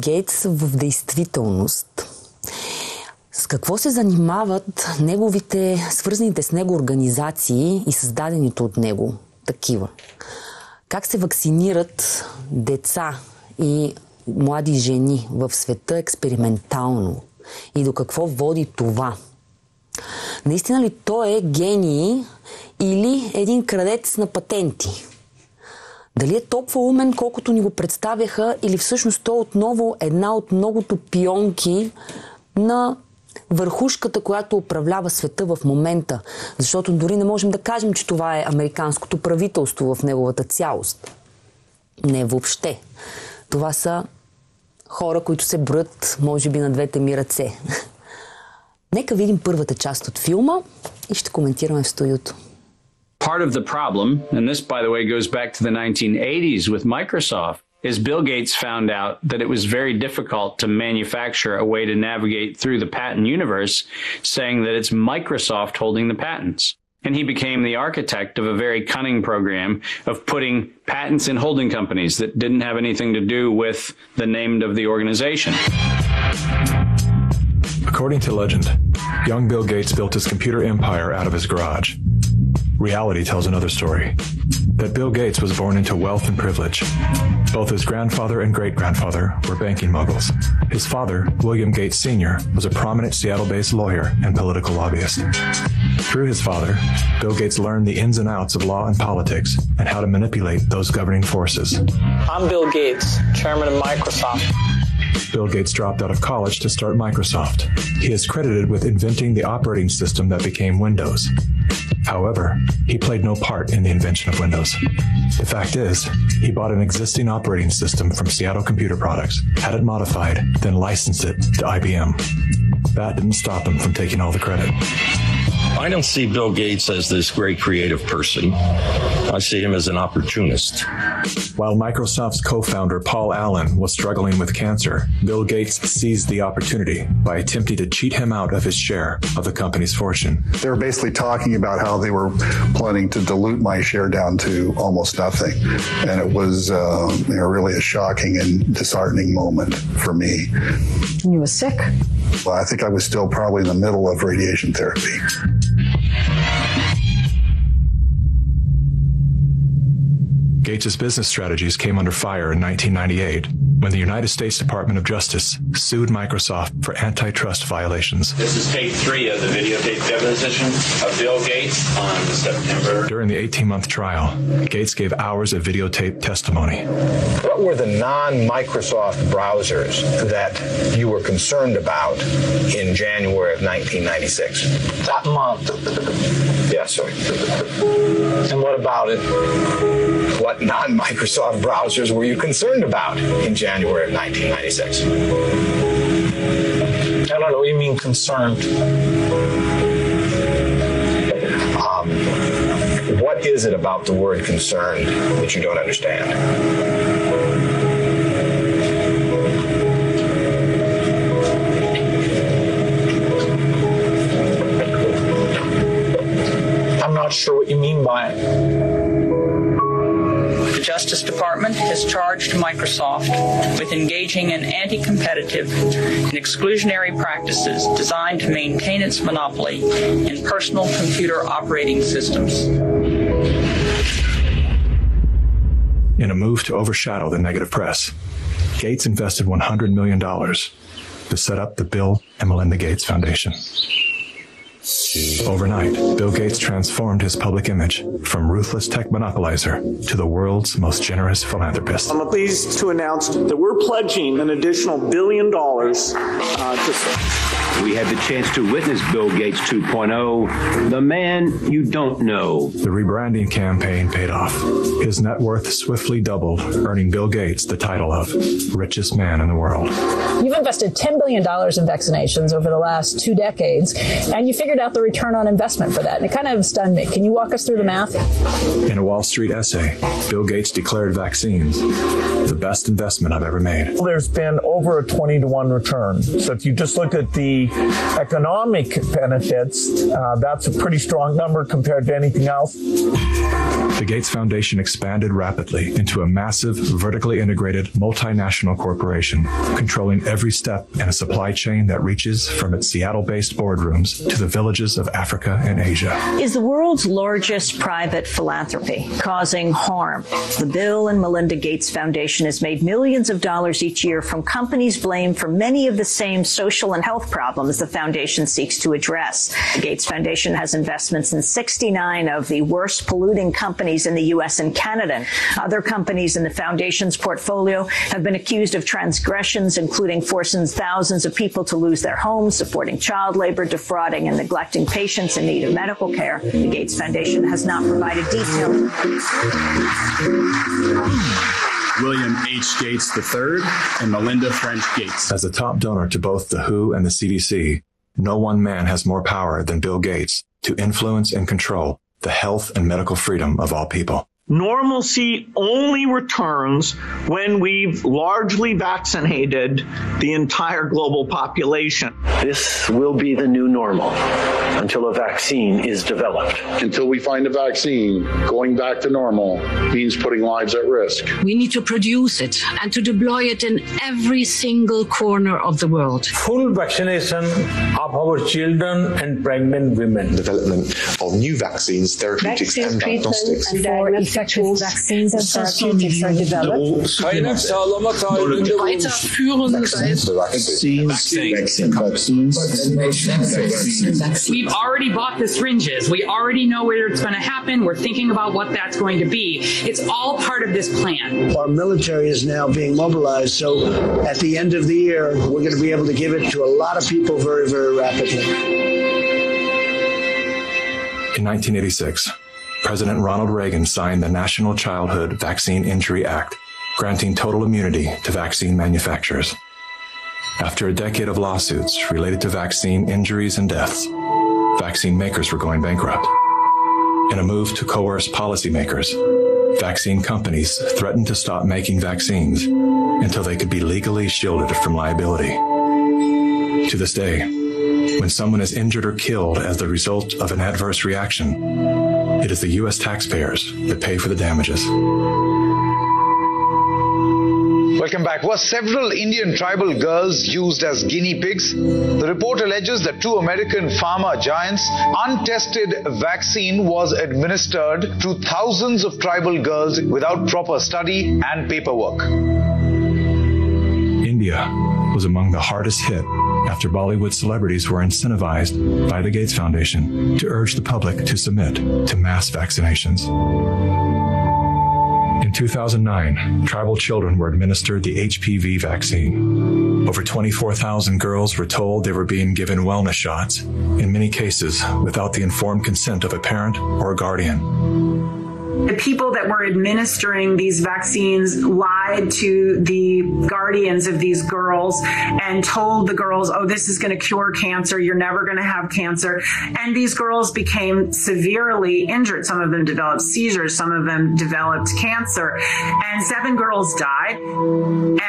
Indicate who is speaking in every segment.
Speaker 1: Гейтс в действителност? С какво се занимават неговите, свързаните с него организации и създадените от него такива? Как се вакцинират деца и млади жени в света експериментално? И до какво води това? Наистина ли той е гений или един крадец на патенти? Дали е толкова умен, колкото ни го представяха, или всъщност той отново една от многото пионки на върхушката, която управлява света в момента? Защото дори не можем да кажем, че това е американското правителство в неговата цялост. Не въобще. Това са хора, които се броят, може би, на двете ми ръце. Нека видим първата част от филма и ще коментираме в студиото.
Speaker 2: Part of the problem, and this, by the way, goes back to the 1980s with Microsoft, is Bill Gates found out that it was very difficult to manufacture a way to navigate through the patent universe, saying that it's Microsoft holding the patents. And he became the architect of a very cunning program of putting patents in holding companies that didn't have anything to do with the name of the organization.
Speaker 3: According to legend, young Bill Gates built his computer empire out of his garage. Reality tells another story, that Bill Gates was born into wealth and privilege. Both his grandfather and great-grandfather were banking moguls. His father, William Gates Sr., was a prominent Seattle-based lawyer and political lobbyist. Through his father, Bill Gates learned the ins and outs of law and politics and how to manipulate those governing forces.
Speaker 4: I'm Bill Gates, chairman of Microsoft.
Speaker 3: Bill Gates dropped out of college to start Microsoft. He is credited with inventing the operating system that became Windows. However, he played no part in the invention of Windows. The fact is, he bought an existing operating system from Seattle Computer Products, had it modified, then licensed it to IBM. That didn't stop him from taking all the credit.
Speaker 5: I don't see Bill Gates as this great creative person. I see him as an opportunist.
Speaker 3: While Microsoft's co-founder Paul Allen was struggling with cancer, Bill Gates seized the opportunity by attempting to cheat him out of his share of the company's fortune.
Speaker 6: They were basically talking about how they were planning to dilute my share down to almost nothing. And it was really a shocking and disheartening moment for me.
Speaker 7: You were sick?
Speaker 6: Well, I think I was still probably in the middle of radiation therapy.
Speaker 3: Gates' business strategies came under fire in 1998 when the United States Department of Justice sued Microsoft for antitrust violations.
Speaker 8: This is tape 3 of the videotape deposition of Bill Gates on September.
Speaker 3: During the 18-month trial, Gates gave hours of videotape testimony.
Speaker 9: What were the non-Microsoft browsers that you were concerned about in January of 1996?
Speaker 4: That month.
Speaker 9: Yes, sir.
Speaker 4: And what about it?
Speaker 9: What non-Microsoft browsers were you concerned about in January of 1996?
Speaker 4: I don't know what you mean concerned.
Speaker 9: What is it about the word concerned that you don't understand?
Speaker 4: I'm not sure what you mean by it.
Speaker 10: The Justice Department has charged Microsoft with engaging in anti-competitive and exclusionary practices designed to maintain its monopoly in personal computer operating systems.
Speaker 3: In a move to overshadow the negative press, Gates invested $100 million to set up the Bill and Melinda Gates Foundation. Overnight, Bill Gates transformed his public image from ruthless tech monopolizer to the world's most generous philanthropist.
Speaker 11: I'm pleased to announce that we're pledging an additional $1 billion to...
Speaker 12: We had the chance to witness Bill Gates 2.0, the man you don't know.
Speaker 3: The rebranding campaign paid off. His net worth swiftly doubled, earning Bill Gates the title of richest man in the world.
Speaker 7: You've invested $10 billion in vaccinations over the last 2 decades, and you figured out the return on investment for that. And it kind of stunned me. Can you walk us through the math?
Speaker 3: In a Wall Street essay, Bill Gates declared vaccines the best investment I've ever made.
Speaker 13: There's been over a 20-to-1 return. So if you just look at the
Speaker 4: economic benefits, that's a pretty strong number compared to anything else.
Speaker 3: The Gates Foundation expanded rapidly into a massive, vertically integrated, multinational corporation, controlling every step in a supply chain that reaches from its Seattle-based boardrooms to the villages of Africa and Asia.
Speaker 13: Is the world's largest private philanthropy causing harm? The Bill and Melinda Gates Foundation has made millions of dollars each year from companies blamed for many of the same social and health problems the foundation seeks to address. The Gates Foundation has investments in 69 of the worst polluting companies in the U.S. and Canada. Other companies in the foundation's portfolio have been accused of transgressions, including forcing thousands of people to lose their homes, supporting child labor, defrauding and neglecting patients in need of medical care. The Gates Foundation has not provided details.
Speaker 14: William H. Gates III and Melinda French Gates.
Speaker 3: As the top donor to both the WHO and the CDC, no one man has more power than Bill Gates to influence and control the health and medical freedom of all people.
Speaker 11: Normalcy only returns when we've largely vaccinated the entire global population.
Speaker 15: This will be the new normal until a vaccine is developed.
Speaker 16: Until we find a vaccine, going back to normal means putting lives at risk.
Speaker 17: We need to produce it and to deploy it in every single corner of the world.
Speaker 18: Full vaccination of our children and pregnant women.
Speaker 19: Development of new vaccines, therapeutics and diagnostics.
Speaker 7: Effective vaccines and therapeutics are developed.
Speaker 20: We've already bought the syringes. We already know where it's going to happen. We're thinking about what that's going to be. It's all part of this plan.
Speaker 21: Our military is now being mobilized, so at the end of the year, we're going to be able to give it to a lot of people very, very rapidly.
Speaker 3: In 1986, President Ronald Reagan signed the National Childhood Vaccine Injury Act, granting total immunity to vaccine manufacturers. After a decade of lawsuits related to vaccine injuries and deaths, vaccine makers were going bankrupt. In a move to coerce policymakers, vaccine companies threatened to stop making vaccines until they could be legally shielded from liability. To this day, when someone is injured or killed as the result of an adverse reaction, it is the U.S. taxpayers that pay for the damages.
Speaker 22: Welcome back. Were several Indian tribal girls used as guinea pigs? The report alleges that two American pharma giants' untested vaccine was administered to thousands of tribal girls without proper study and paperwork.
Speaker 3: India was among the hardest hit after Bollywood celebrities were incentivized by the Gates Foundation to urge the public to submit to mass vaccinations. In 2009, tribal children were administered the Hpv vaccine. Over 24,000 girls were told they were being given wellness shots, in many cases without the informed consent of a parent or a guardian.
Speaker 23: The people that were administering these vaccines lied to the guardians of these girls and told the girls, oh, this is going to cure cancer. You're never going to have cancer. And these girls became severely injured. Some of them developed seizures. Some of them developed cancer. And 7 girls died.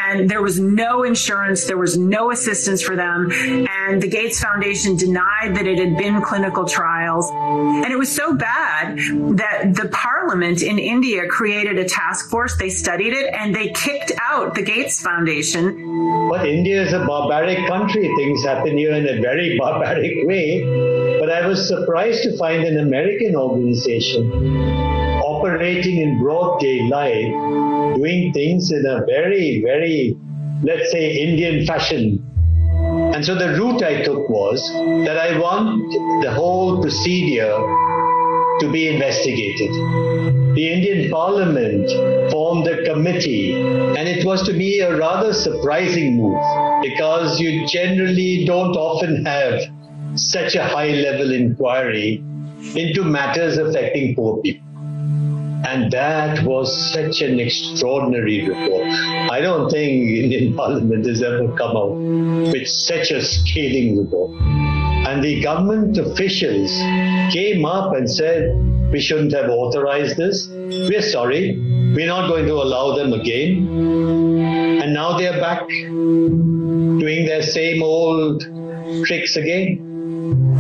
Speaker 23: And there was no insurance. There was no assistance for them. And the Gates Foundation denied that it had been clinical trials. And it was so bad that the Parliament in India created a task force. They studied it and they kicked out the Gates Foundation.
Speaker 24: But India is a barbaric country. Things happen here in a very barbaric way. But I was surprised to find an American organization operating in broad daylight, doing things in a very, very, let's say, Indian fashion. And so the route I took was that I want the whole procedure to be investigated. The Indian Parliament formed a committee, and it was to me a rather surprising move because you generally don't often have such a high-level inquiry into matters affecting poor people. And that was such an extraordinary report. I don't think Indian Parliament has ever come out with such a scathing report. And the government officials came up and said, we shouldn't have authorized this. We're sorry. We're not going to allow them again. And now they're back doing their same old tricks again.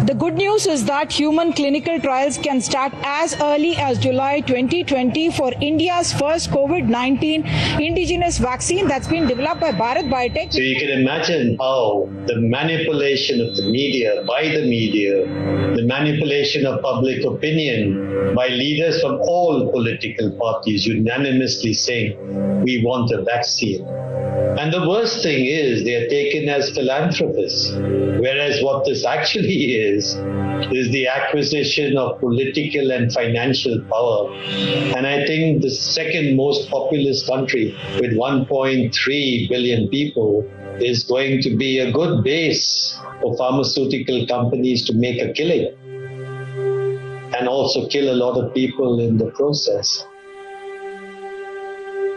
Speaker 1: The good news is that human clinical trials can start as early as July 2020 for India's first COVID-19 indigenous vaccine that's been developed by Bharat Biotech.
Speaker 24: So you can imagine how the manipulation of the media, by the media, the manipulation of public opinion by leaders from all political parties unanimously saying, we want a vaccine. And the worst thing is they are taken as philanthropists, whereas what this actually is the acquisition of political and financial power. And I think the second most populous country with 1.3 billion people is going to be a good base for pharmaceutical companies to make a killing and also kill a lot of people in the process.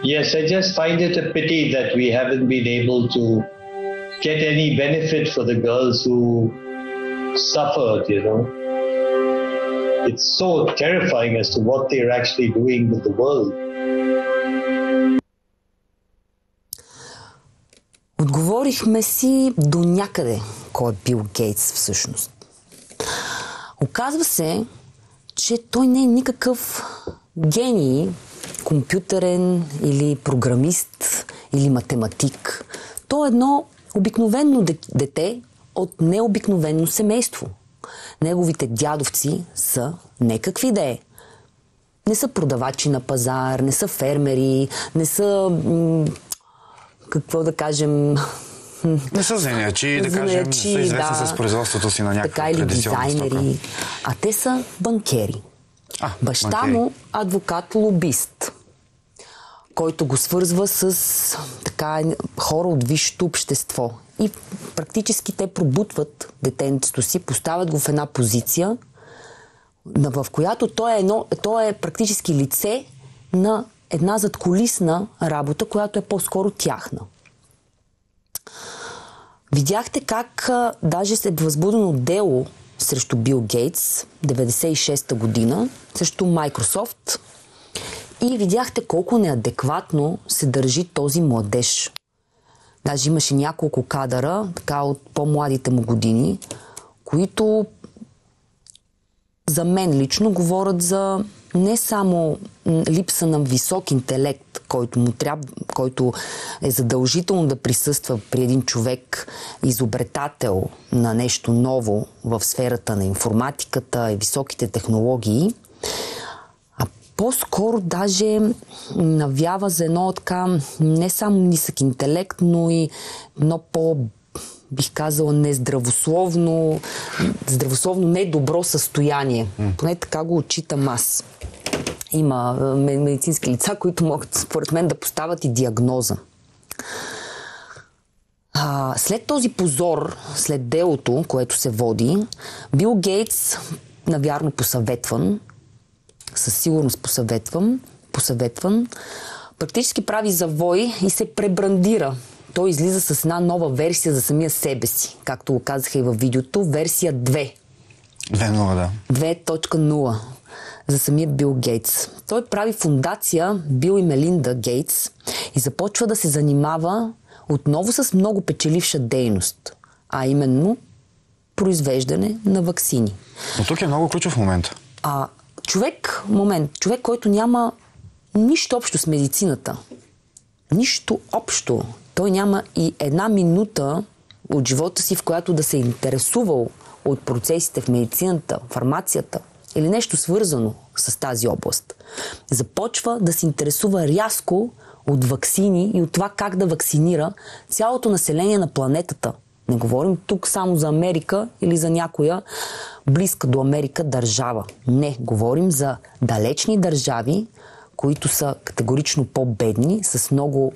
Speaker 24: Yes, I just find it a pity that we haven't been able to get any benefit for the girls who suffered, you know. It's so terrifying as to what they're actually doing with the world.
Speaker 2: Отговорихме си до някъде кой е Бил Гейтс всъщност. Оказва се, че той не е никакъв гений, компютърен или програмист или математик. Той е едно обикновено дете от необикновено семейство. Неговите дядовци са не какви да е. Не са продавачи на пазар, не са фермери, не са, какво да кажем...
Speaker 5: Не са занаятчии, да кажем, не са известни с производството си на някаква традиционна стока.
Speaker 2: Дизайнери, а те са банкери. Баща му адвокат-лобист, който го свързва с така хора от висшето общество. И практически те пробутват детенцето си, поставят го в една позиция, в която той е практически лице на една задкулисна работа, която е по-скоро тяхна. Видяхте как даже се е възбудено дело срещу Бил Гейтс 96-та година, срещу Microsoft, и видяхте колко неадекватно се държи този младеж. Даже имаше няколко кадъра, така от по-младите му години, които за мен лично говорят за не само липса на висок интелект, който е задължително да присъства при един човек, изобретател на нещо ново в сферата на информатиката и високите технологии, а по-скоро даже навява за едно така не само нисък интелект, но и едно бих казала нездравословно, недобро състояние. Поне така го отчитам аз. Има медицински лица, които могат, според мен, да поставят и диагноза. След този позор, след делото, което се води, Бил Гейтс, навярно посъветван, със сигурност посъветван, практически прави завой и се пребрандира. Той излиза с една нова версия за самия себе си, както го казаха и във видеото, версия 2.
Speaker 5: 2.0, да.
Speaker 2: 2.0 за самия Бил Гейтс. Той прави фундация Бил и Мелинда Гейтс и започва да се занимава отново с много печеливша дейност, а именно произвеждане на ваксини.
Speaker 5: Но тук е много ключов момент.
Speaker 2: Човек, който няма нищо общо с медицината. Нищо общо. Той няма и една минута от живота си, в която да се е интересувал от процесите в медицината, фармацията или нещо свързано с тази област. Започва да се интересува рязко от ваксини и от това как да вакцинира цялото население на планетата. Не говорим тук само за Америка или за някоя близка до Америка държава. Не, говорим за далечни държави, които са категорично по-бедни, с много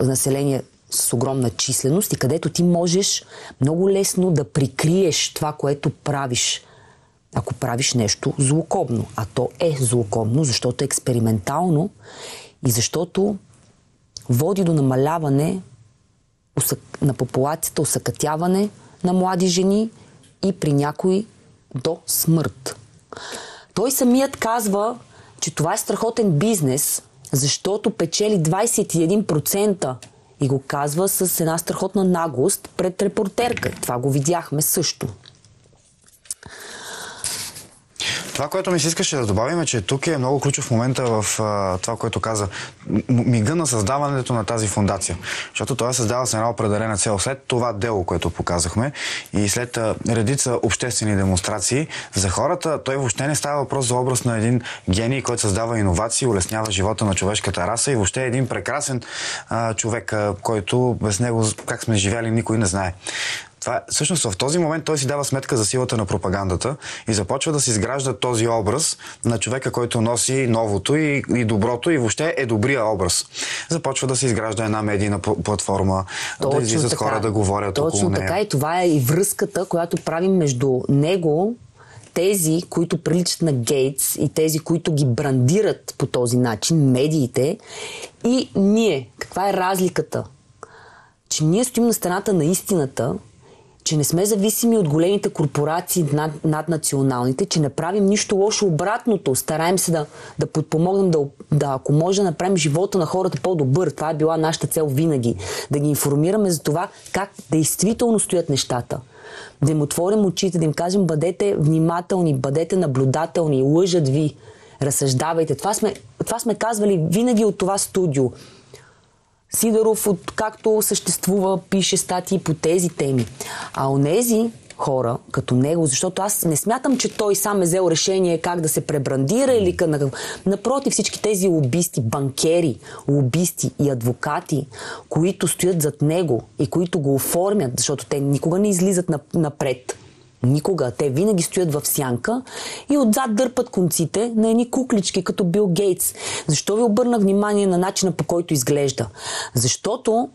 Speaker 2: население с огромна численост и където ти можеш много лесно да прикриеш това, което правиш, ако правиш нещо злокобно. А то е злокобно, защото е експериментално и защото води до намаляване на популацията, усъкътяване на млади жени и при някои до смърт. Той самият казва, че това е страхотен бизнес, защото печели 21% И го казва с една страхотна наглост пред репортерка. Това го видяхме също.
Speaker 5: Това, което ми се искаше да добавим е, че тук е много ключов момента в това, което каза мига на създаването на тази фондация. Защото това създава с една определена цел. След това дело, което показахме и след редица обществени демонстрации, за хората той въобще не става въпрос за образ на един гений, който създава иновации, улеснява живота на човешката раса и въобще е един прекрасен човек, който без него как сме живяли никой не знае. Всъщност в този момент той си дава сметка за силата на пропагандата и започва да се изгражда този образ на човека, който носи новото и доброто и въобще е добрия образ. Започва да се изгражда една медийна платформа, да излизат хора да говорят около нея.
Speaker 2: Точно така и това е и връзката, която правим между него, тези, които приличат на Гейтс и тези, които ги брандират по този начин, медиите, и ние. Каква е разликата? Че ние стоим на страната на истината, че не сме зависими от големите корпорации наднационалните, че не правим нищо лошо, обратното. Стараем се да подпомогнем, ако може да направим живота на хората по-добър. Това е била нашата цел винаги. Да ги информираме за това как действително стоят нещата. Да им отворим очите, да им кажем бъдете внимателни, бъдете наблюдателни, лъжат ви, разсъждавайте. Това сме казвали винаги от това студио. Сидоров, както съществува, пише статии по тези теми. А онези хора, като него, защото аз не смятам, че той сам е взел решение как да се пребрандира или напротив, всички тези лобисти, банкери, лобисти и адвокати, които стоят зад него и които го оформят, защото те никога не излизат напред. Никога. Те винаги стоят в сянка и отзад дърпат конците на едни куклички, като Бил Гейтс. Защо ви обърнах внимание на начина, по който изглежда? Защото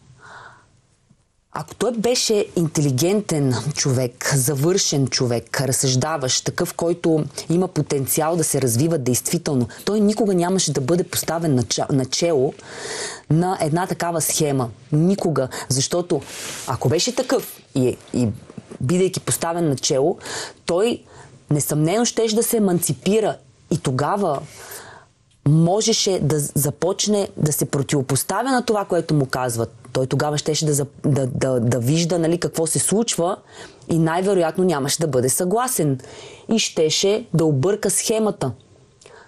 Speaker 2: ако той беше интелигентен човек, завършен човек, разсъждаващ, такъв, който има потенциал да се развива действително, той никога нямаше да бъде поставен начело на една такава схема. Никога. Защото ако беше такъв и бидейки поставен начело, той несъмнено щеше да се еманципира и тогава можеше да започне да се противопоставя на това, което му казват. Той тогава щеше да вижда, нали, какво се случва и най-вероятно нямаше да бъде съгласен и щеше да обърка схемата.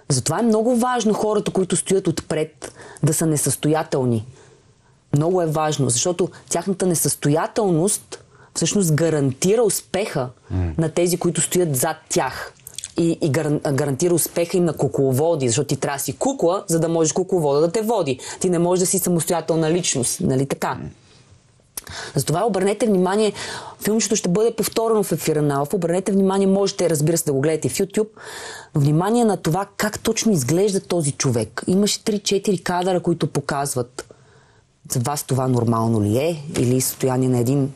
Speaker 2: Затова е много важно хората, които стоят отпред, да са несъстоятелни. Много е важно, защото тяхната несъстоятелност всъщност гарантира успеха на тези, които стоят зад тях. И гарантира успеха им на кукловоди, защото ти трябва да си кукла, за да можеш кукловода да те води. Ти не можеш да си самостоятелна личност, нали така? Затова обърнете внимание, филмчето ще бъде повторено в ефира на Алфа, обърнете внимание, можете, разбира се, да го гледате в YouTube, внимание на това как точно изглежда този човек. Имаше 3-4 кадъра, които показват за вас това нормално ли е, или състояние на един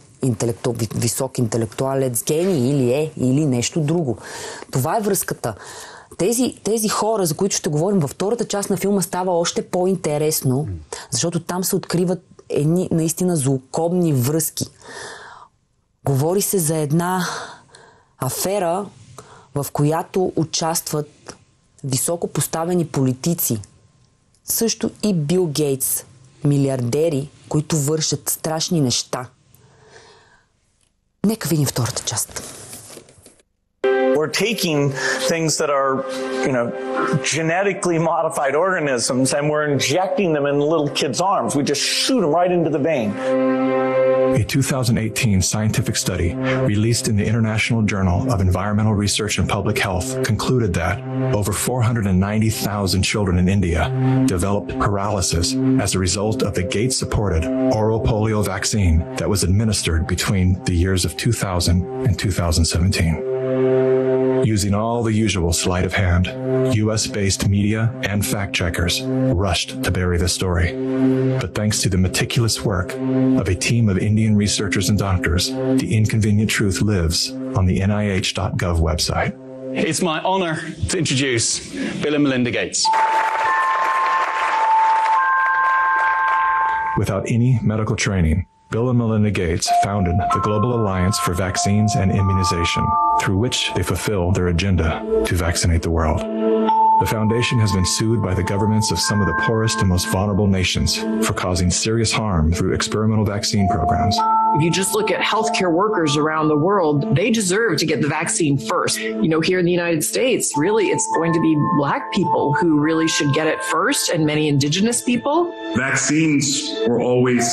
Speaker 2: висок интелектуалец гений, или нещо друго. Това е връзката. Тези хора, за които ще говорим във втората част на филма, става още по-интересно, защото там се откриват едни наистина злокобни връзки. Говори се за една афера, в която участват високо поставени политици. Също и Бил Гейтс, милиардери, които вършат страшни неща. Нека видим втората част.
Speaker 11: We're taking things that are, genetically modified organisms and we're injecting them in little kids' arms. We just shoot them right into the vein.
Speaker 3: A 2018 scientific study released in the International Journal of Environmental Research and Public Health concluded that over 490,000 children in India developed paralysis as a result of the Gates-supported oral polio vaccine that was administered between the years of 2000 and 2017. Using all the usual sleight of hand, US-based media and fact-checkers rushed to bury the story. But thanks to the meticulous work of a team of Indian researchers and doctors, the inconvenient truth lives on the NIH.gov website.
Speaker 14: It's my honor to introduce Bill and Melinda Gates.
Speaker 3: Without any medical training, Bill and Melinda Gates founded the Global Alliance for Vaccines and Immunization, through which they fulfill their agenda to vaccinate the world. The foundation has been sued by the governments of some of the poorest and most vulnerable nations for causing serious harm through experimental vaccine programs.
Speaker 6: If you just look at healthcare workers around the world, they deserve to get the vaccine first. You know, here in the United States, really, it's going to be Black people who really should get it first, and many Indigenous people.
Speaker 8: Vaccines were always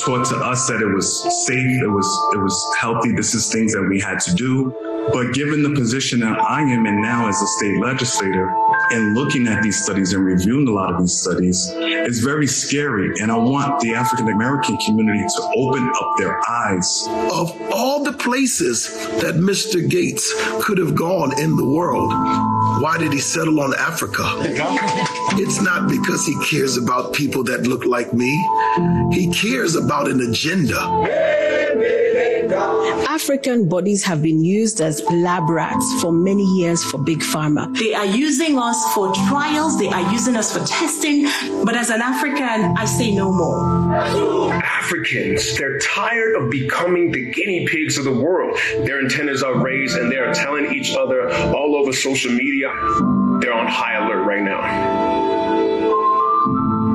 Speaker 8: taught to us that it was safe, it was healthy. This is things that we had to do. But given the position that I am in now as a state legislator and looking at these studies and reviewing a lot of these studies, it's very scary. And I want the African American community to open up their eyes.
Speaker 9: Of all the places that Mr. Gates could have gone in the world, why did he settle on Africa? It's not because he cares about people that look like me. He cares about an agenda.
Speaker 10: African bodies have been used as lab rats for many years for Big Pharma.
Speaker 25: They are using us for trials, they are using us for testing, but as an African, I say no more.
Speaker 26: Africans, they're tired of becoming the guinea pigs of the world. Their antennas are raised and they are telling each other all over social media. They're on high alert right now.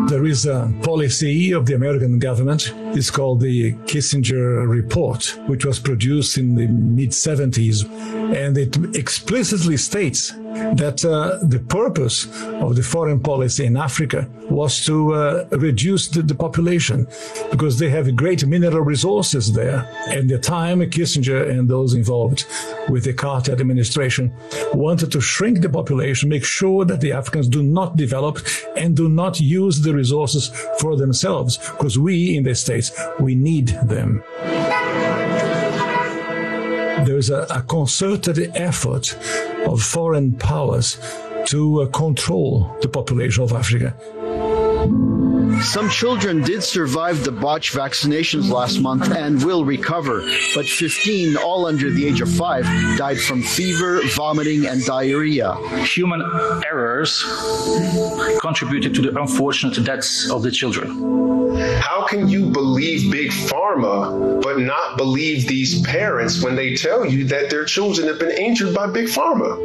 Speaker 27: There is a policy of the American government. It's called the Kissinger Report, which was produced in the mid-70s. And it explicitly states that the purpose of the foreign policy in Africa was to reduce the population because they have great mineral resources there. At the time, Kissinger and those involved with the Carter administration wanted to shrink the population, make sure that the Africans do not develop and do not use the resources for themselves, because we in the States, we need them. There is a concerted effort of foreign powers to control the population of Africa.
Speaker 28: Some children did survive the botched vaccinations last month and will recover, but 15, all under the age of 5, died from fever, vomiting, and diarrhea.
Speaker 29: Human errors contributed to the unfortunate deaths of the children.
Speaker 26: How can you believe Big Pharma but not believe these parents when they tell you that their children have been injured by Big Pharma?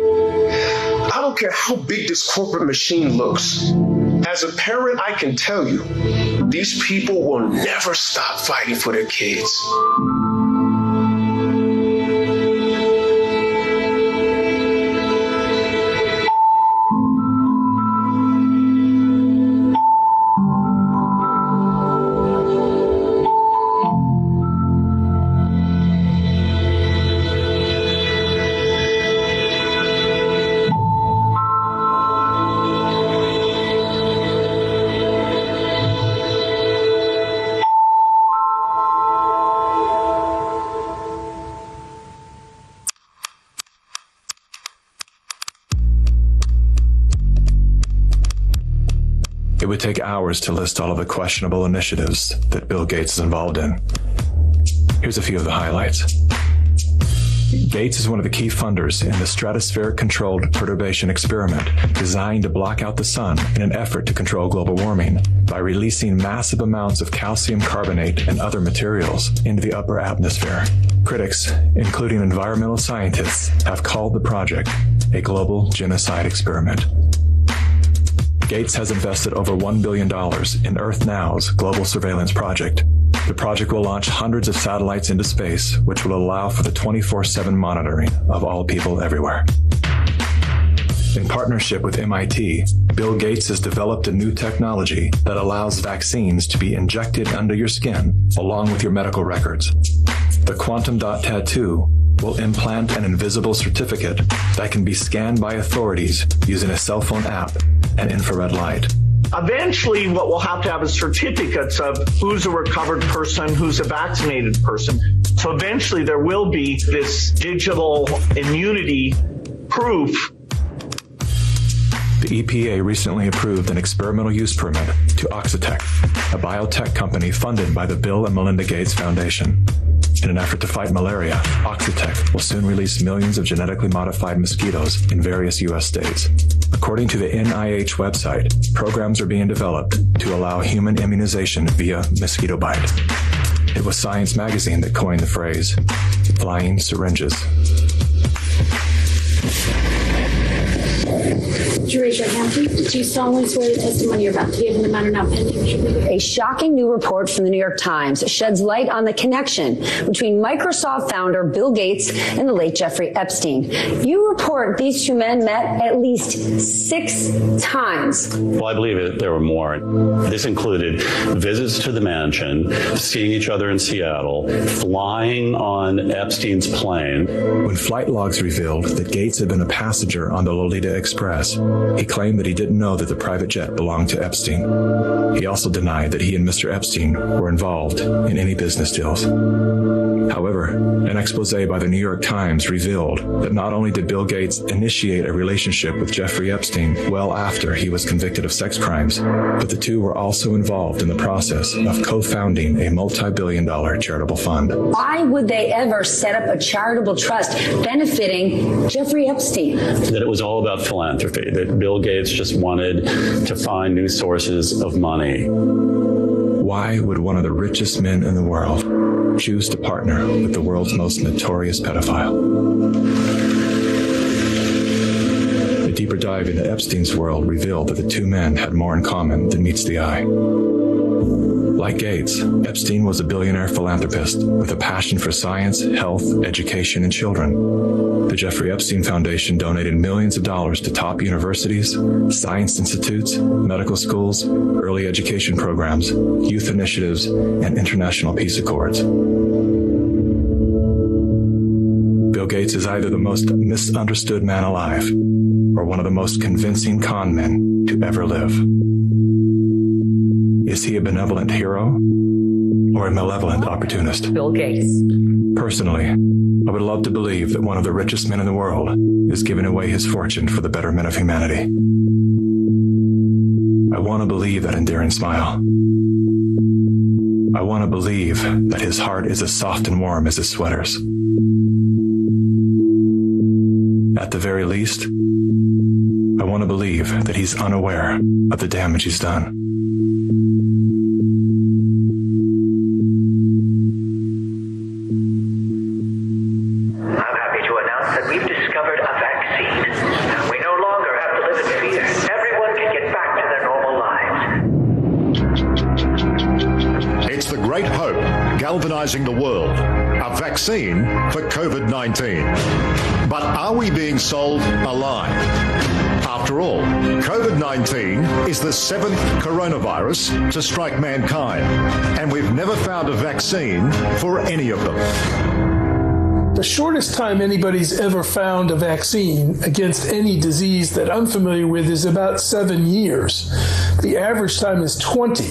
Speaker 26: I don't care how big this corporate machine looks. As a parent, I can tell you, these people will never stop fighting for their kids.
Speaker 3: It would take hours to list all of the questionable initiatives that Bill Gates is involved in. Here's a few of the highlights. Gates is one of the key funders in the stratospheric controlled perturbation experiment designed to block out the sun in an effort to control global warming by releasing massive amounts of calcium carbonate and other materials into the upper atmosphere. Critics, including environmental scientists, have called the project a global genocide experiment. Gates has invested over $1 billion in Earth Now's global surveillance project. The project will launch hundreds of satellites into space, which will allow for the 24/7 monitoring of all people everywhere. In partnership with MIT, Bill Gates has developed a new technology that allows vaccines to be injected under your skin along with your medical records. The quantum dot tattoo will implant an invisible certificate that can be scanned by authorities using a cell phone app and infrared light.
Speaker 11: Eventually, what we'll have to have is certificates of who's a recovered person, who's a vaccinated person. So eventually there will be this digital immunity proof.
Speaker 3: The EPA recently approved an experimental use permit to Oxitec, a biotech company funded by the Bill and Melinda Gates Foundation. In an effort to fight malaria, Oxitec will soon release millions of genetically modified mosquitoes in various U.S. states. According to the NIH website, programs are being developed to allow human immunization via mosquito bite. It was Science magazine that coined the phrase, flying syringes.
Speaker 4: you raise your hand, please? Do you solemnly swear the testimony you're about to give in the matter now pending?
Speaker 7: A shocking new report from the New York Times sheds light on the connection between Microsoft founder Bill Gates and the late Jeffrey Epstein. You report these two men met at least 6 times.
Speaker 12: Well, I believe there were more. This included visits to the mansion, seeing each other in Seattle, flying on Epstein's plane.
Speaker 3: When flight logs revealed that Gates had been a passenger on the Lolita Express, he claimed that he didn't know that the private jet belonged to Epstein. He also denied that he and Mr. Epstein were involved in any business deals. However, an expose by the New York Times revealed that not only did Bill Gates initiate a relationship with Jeffrey Epstein well after he was convicted of sex crimes, but the two were also involved in the process of co-founding a multi-billion-dollar charitable fund.
Speaker 7: Why would they ever set up a charitable trust benefiting Jeffrey Epstein?
Speaker 12: That it was all about philanthropy, that Bill Gates just wanted to find new sources of money.
Speaker 3: Why would one of the richest men in the world choose to partner with the world's most notorious pedophile? A deeper dive into Epstein's world revealed that the two men had more in common than meets the eye. Like Gates, Epstein was a billionaire philanthropist with a passion for science, health, education, and children. The Jeffrey Epstein Foundation donated millions of dollars to top universities, science institutes, medical schools, early education programs, youth initiatives, and international peace accords. Bill Gates is either the most misunderstood man alive or one of the most convincing con men to ever live. Is he a benevolent hero or a malevolent opportunist?
Speaker 7: Bill Gates.
Speaker 3: Personally, I would love to believe that one of the richest men in the world is giving away his fortune for the betterment of humanity. I want to believe that endearing smile. I want to believe that his heart is as soft and warm as his sweaters. At the very least, I want to believe that he's unaware of the damage he's done.
Speaker 13: Galvanizing the world, a vaccine for COVID-19. But are we being sold a lie? After all, COVID-19 is the 7th coronavirus to strike mankind, and we've never found a vaccine for any of them.
Speaker 15: The shortest time anybody's ever found a vaccine against any disease that I'm familiar with is about 7 years. The average time is 20.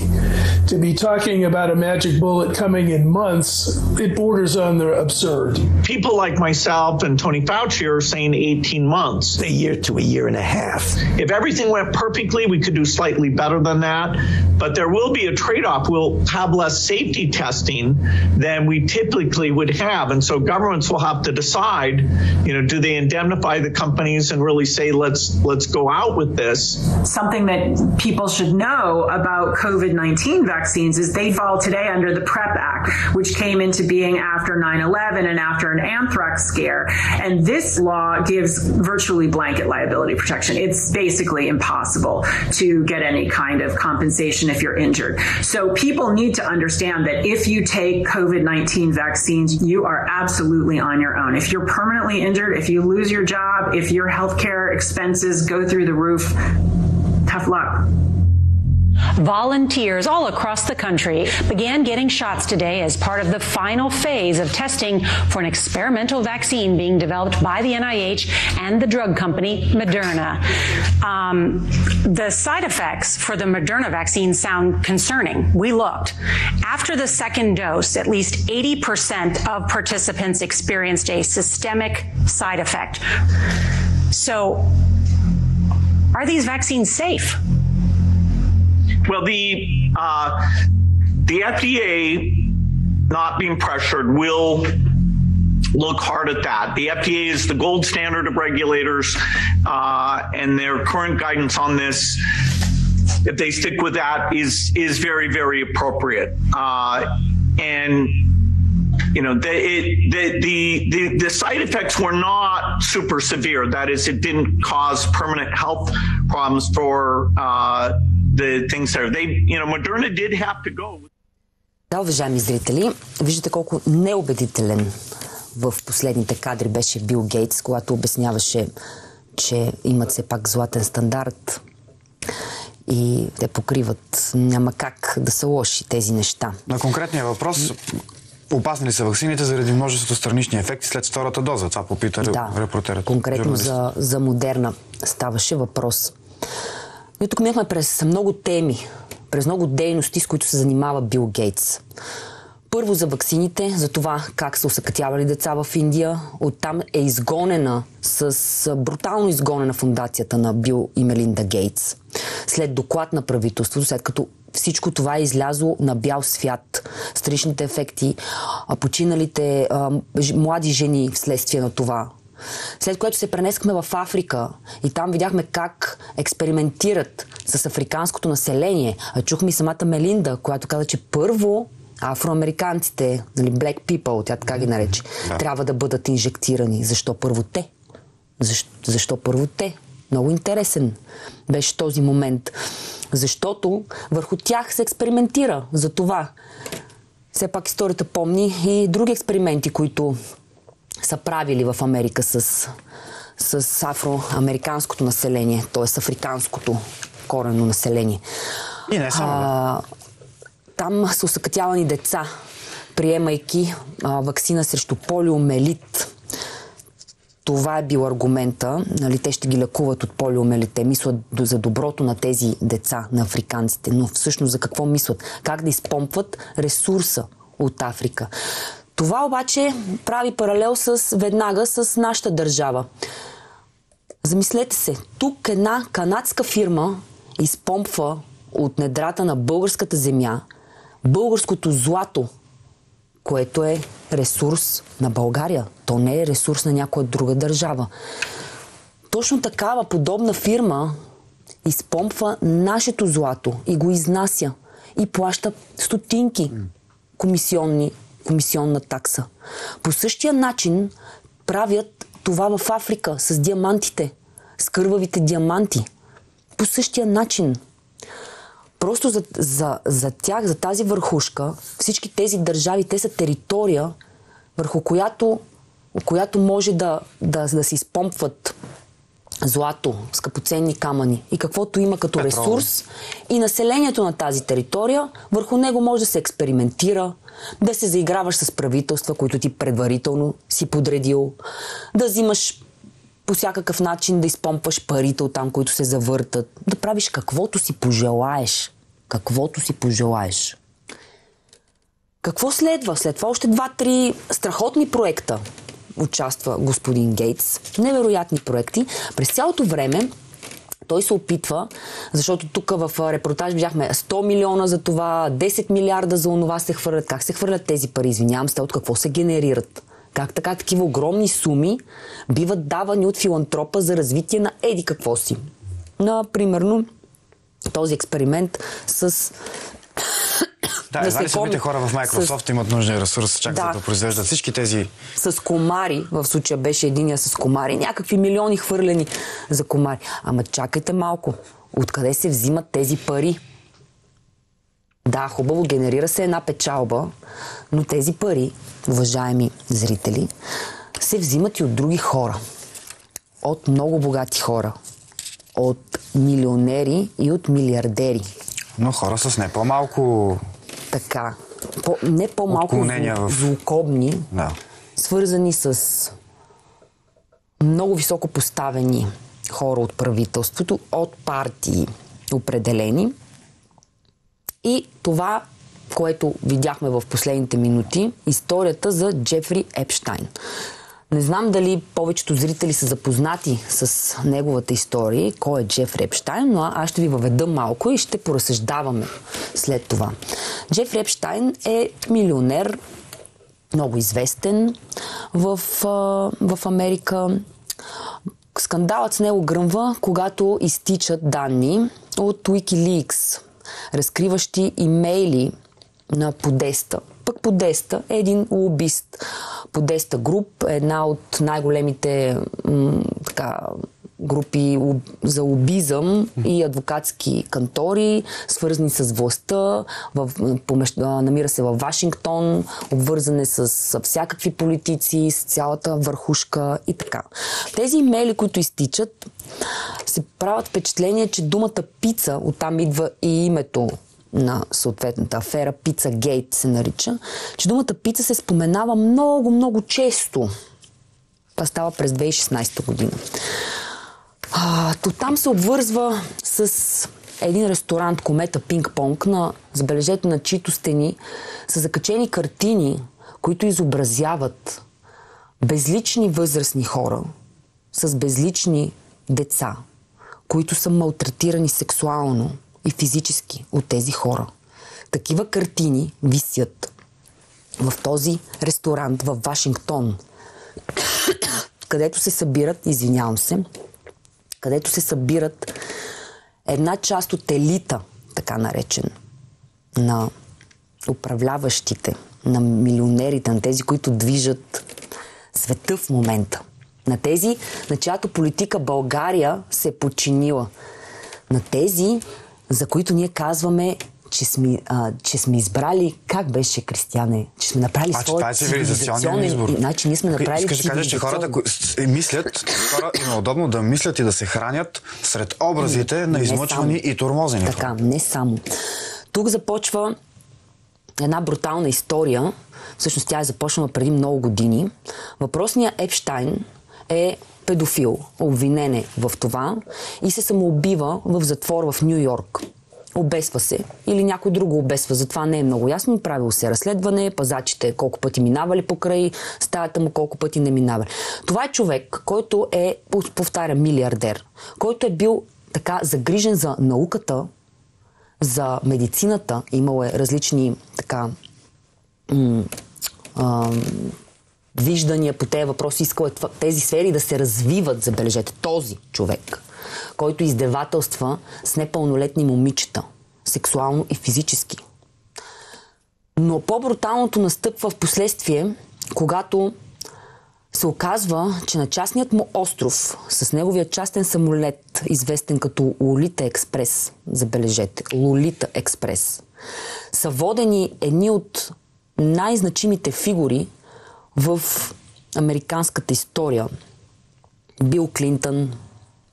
Speaker 15: To be talking about a magic bullet coming in months, it borders on the absurd.
Speaker 11: People like myself and Tony Fauci are saying 18 months.
Speaker 21: A year to a year and a half.
Speaker 11: If everything went perfectly, we could do slightly better than that. But there will be a trade-off. We'll have less safety testing than we typically would have. And so governments will have to decide, do they indemnify the companies and really say, let's go out with this?
Speaker 23: Something that people should know about COVID-19 vaccines is they fall today under the PrEP Act, which came into being after 9/11 and after an anthrax scare. And this law gives virtually blanket liability protection. It's basically impossible to get any kind of compensation if you're injured. So people need to understand that if you take COVID-19 vaccines, you are absolutely on your own. If you're permanently injured, if you lose your job, if your healthcare expenses go through the roof, tough luck.
Speaker 16: Volunteers all across the country began getting shots today as part of the final phase of testing for an experimental vaccine being developed by the NIH and the drug company Moderna. The side effects for the Moderna vaccine sound concerning. We looked. After the second dose, at least 80% of participants experienced a systemic side effect. So, are these vaccines safe?
Speaker 11: Well, the FDA, not being pressured, will look hard at that. The FDA is the gold standard of regulators, and their current guidance on this, if they stick with that, is very, very appropriate. And The side effects were not super severe. That is, it didn't cause permanent health problems for the things there. Moderna did have to go.
Speaker 7: Да, уважаеми зрители, виждате колко неубедителен в последните кадри беше Бил Гейтс, когато обясняваше, че имат все пак златен стандарт и те покриват. Няма как да са лоши тези неща.
Speaker 1: На конкретния въпрос, опасни ли са ваксините заради множеството странични ефекти след втората доза? Това попита репортерът.
Speaker 7: Конкретно за Модерна ставаше въпрос. Ние тук минахме през много теми, през много дейности, с които се занимава Бил Гейтс. Първо за ваксините, за това как са усъкътявали деца в Индия. Оттам е изгонена, брутално изгонена фундацията на Бил и Мелинда Гейтс. След доклад на правителството, след като всичко това е излязло на бял свят, страничните ефекти, починалите млади жени вследствие на това. След което се пренескахме в Африка и там видяхме как експериментират с африканското население. Чухме и самата Мелинда, която каза, че първо афроамериканците, black people, тя така ги нарече, трябва да бъдат инжектирани. Защо първо те? Защо първо те? Много интересен беше този момент. Защото върху тях се експериментира. За това все пак историята помни и други експерименти, които са правили в Америка с афроамериканското население, т.е. африканското коренно население.
Speaker 1: И не само.
Speaker 7: Там са усъкътявани деца, приемайки ваксина срещу полиомелит. Това е бил аргумента. Те ще ги лекуват от полиомелит. Те мислят за доброто на тези деца, на африканците. Но всъщност за какво мислят? Как да изпомпват ресурса от Африка. Това обаче прави паралел веднага с нашата държава. Замислете се, тук една канадска фирма изпомпва от недрата на българската земя българското злато, което е ресурс на България. То не е ресурс на някоя друга държава. Точно такава подобна фирма изпомпва нашето злато и го изнася и плаща стотинки комисионна такса. По същия начин правят това в Африка с диамантите, с кървавите диаманти. По същия начин. Просто за тях, за тази върхушка, всички тези държави, те са територия, върху която може да се изпомпват злато, скъпоценни камъни и каквото има като ресурс. И населението на тази територия, върху него може да се експериментира, да се заиграваш с правителства, които ти предварително си подредил, да взимаш по всякакъв начин, да изпомпваш парите от там, които се завъртат, да правиш каквото си пожелаеш. Каквото си пожелаеш. Какво следва? След това още 2-3 страхотни проекта участва господин Гейтс. Невероятни проекти. През цялото време той се опитва, защото тук в репортаж видяхме 100 милиона за това, 10 милиарда за онова се хвърлят. Как се хвърлят тези пари? Извинявам се, от какво се генерират? Как така такива огромни суми биват давани от филантропа за развитие на еди какво си? Примерно този експеримент с...
Speaker 1: Да, едва ли самите хора в Microsoft имат нужния ресурс, чак за да произвеждат всички тези...
Speaker 7: С комари, в случая беше единия с комари, някакви милиони хвърлени за комари. Ама чакайте малко, откъде се взимат тези пари? Да, хубаво, генерира се една печалба, но тези пари, уважаеми зрители, се взимат и от други хора. От много богати хора. От милионери и от милиардери.
Speaker 1: Но хора с не по-малко...
Speaker 7: Така. Не по-малко злокобни, свързани с много високо поставени хора от правителството, от партии определени. И това, което видяхме в последните минути, историята за Джефри Епщайн. Не знам дали повечето зрители са запознати с неговата история, кой е Джефри Епщайн, но аз ще ви въведа малко и ще поразсъждаваме след това. Джефри Епщайн е милионер, много известен в Америка. Скандалът с него гръмва, когато изтичат данни от Wikileaks, разкриващи имейли на подеста
Speaker 2: Пък Подеста е един лобист. Подеста груп е една от най-големите групи за лобизъм и адвокатски кантори, свързани с властта, намира се във Вашингтон, обвързане с всякакви политици, с цялата върхушка и така. Тези имейли, които изтичат, се правят впечатление, че думата пица, оттам идва и името на съответната афера, Пица Гейт се нарича, че думата пица се споменава много, много често. Това става през 2016 година. Там се обвързва с един ресторант Комета Пинг-понг, забележете, на чието стени са закачени картини, които изобразяват безлични възрастни хора с безлични деца, които са малтретирани сексуално и физически от тези хора. Такива картини висят в този ресторант в Вашингтон, където се събират, където се събират една част от елита, така наречен, на управляващите, на милионерите, на тези, които движат света в момента. На тези, на чиято политика България се е подчинила. На тези, за които ние казваме, че сме избрали, как беше, Кристияне, че сме направили своя цивилизационен избор. Значи ние сме направили
Speaker 1: кажеш, че хората мислят, им е удобно да мислят и да се хранят сред образите на измъчвани и тормозени.
Speaker 2: Така, не само. Тук започва една брутална история. Всъщност тя е започнала преди много години. Въпросният Епщайн е педофил, обвинен е в това и се самоубива в затвор в Ню Йорк. Обесва се или някой друго обесва, затова не е много ясно. Правило се разследване, пазачите колко пъти минавали покрай стаята му, колко пъти не минавали. Това е човек, който е, повтаря, милиардер, който е бил така загрижен за науката, за медицината, имал е различни така виждания по тези въпроси, искал е тези сфери да се развиват, забележете, този човек, който издевателства с непълнолетни момичета, сексуално и физически. Но по-бруталното настъпва в последствие, когато се оказва, че на частният му остров, с неговия частен самолет, известен като Лолита Експрес, забележете, Лолита Експрес, са водени едни от най-значимите фигури в американската история. Бил Клинтън,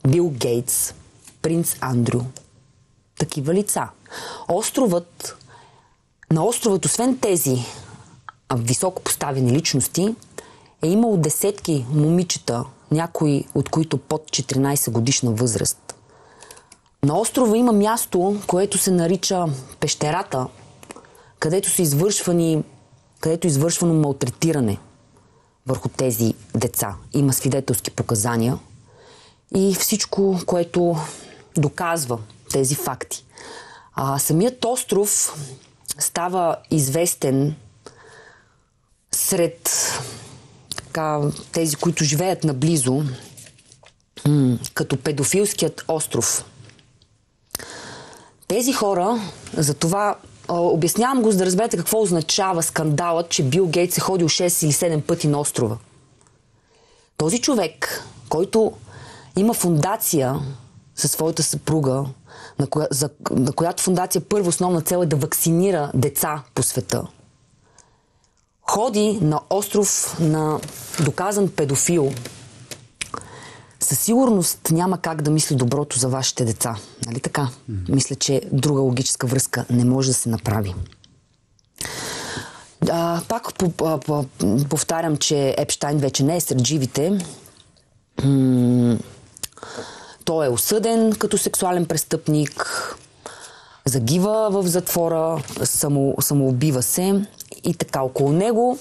Speaker 2: Бил Гейтс, принц Андрю. Такива лица. На островът, освен тези високо поставени личности, е имало десетки момичета, някои от които под 14 годишна възраст. На острова има място, което се нарича Пещерата, където е извършвано малтретиране върху тези деца. Има свидетелски показания и всичко, което доказва тези факти. Самият остров става известен сред тези, които живеят наблизо, като педофилският остров. Тези хора, за това обяснявам го, за да разберете какво означава скандалът, че Бил Гейтс е ходил 6 или 7 пъти на острова. Този човек, който има фондация със своята съпруга, на която фондация първа основна цел е да вакцинира деца по света, ходи на остров на доказан педофил, със сигурност няма как да мисли доброто за вашите деца. Нали така? Мисля, че друга логическа връзка не може да се направи. Пак повтарям, че Епщайн вече не е сред живите. Той е осъден като сексуален престъпник, загива в затвора, самоубива се и така. Около него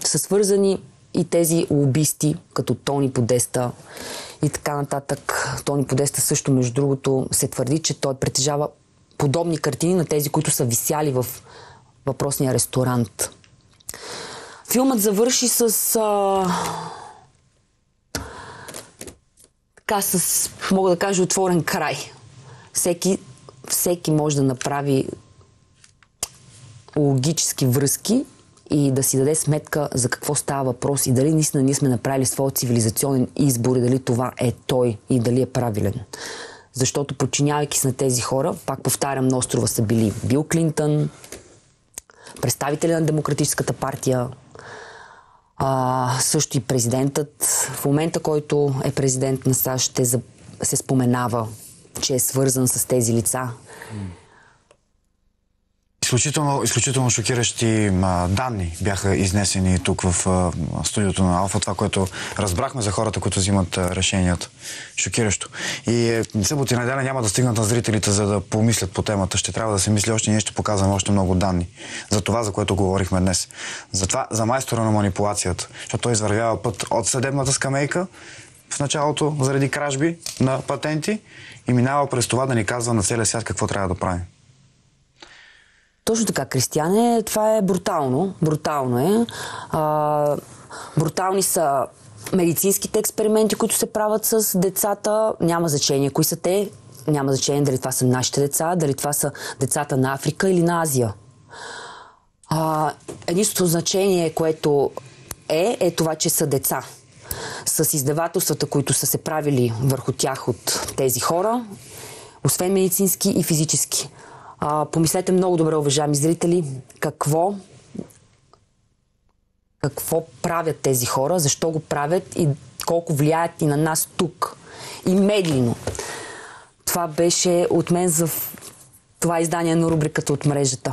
Speaker 2: са свързани и тези лобисти, като Тони Подеста и така нататък. Тони Подеста също, между другото, се твърди, че той притежава подобни картини на тези, които са висяли в въпросния ресторант. Филмът завърши мога да кажа, отворен край. Всеки може да направи логически връзки и да си даде сметка за какво става въпрос и дали наистина ние сме направили своя цивилизационен избор и дали това е той и дали е правилен. Защото подчинявайки се на тези хора, пак повтарям, на острова са били Бил Клинтън, представители на Демократическата партия, също и президентът. В момента, който е президент на САЩ, се споменава, че е свързан с тези лица.
Speaker 1: Изключително шокиращи данни бяха изнесени тук в студиото на Алфа, това, което разбрахме за хората, които взимат решенията. Шокиращо. И събота и неделя няма да стигнат на зрителите, за да помислят по темата. Ще трябва да се мисли още, ние ще показваме още много данни. За това, за което говорихме днес. За майстора на манипулацията. Защото той извървява път от съдебната скамейка в началото, заради кражби на патенти и минава през това да ни казва на целия свят какво трябва да правим.
Speaker 2: Точно така, Кристияне, това е брутално. Брутално е. Брутални са медицинските експерименти, които се правят с децата. Няма значение кои са те. Няма значение дали това са нашите деца, дали това са децата на Африка или на Азия. Единственото значение, което е това, че са деца. С издевателствата, които са се правили върху тях от тези хора, освен медицински и физически. Помислете много добре, уважаеми зрители, какво правят тези хора, защо го правят и колко влияят и на нас тук. И медийно. Това беше от мен за това издание на рубриката От мрежата.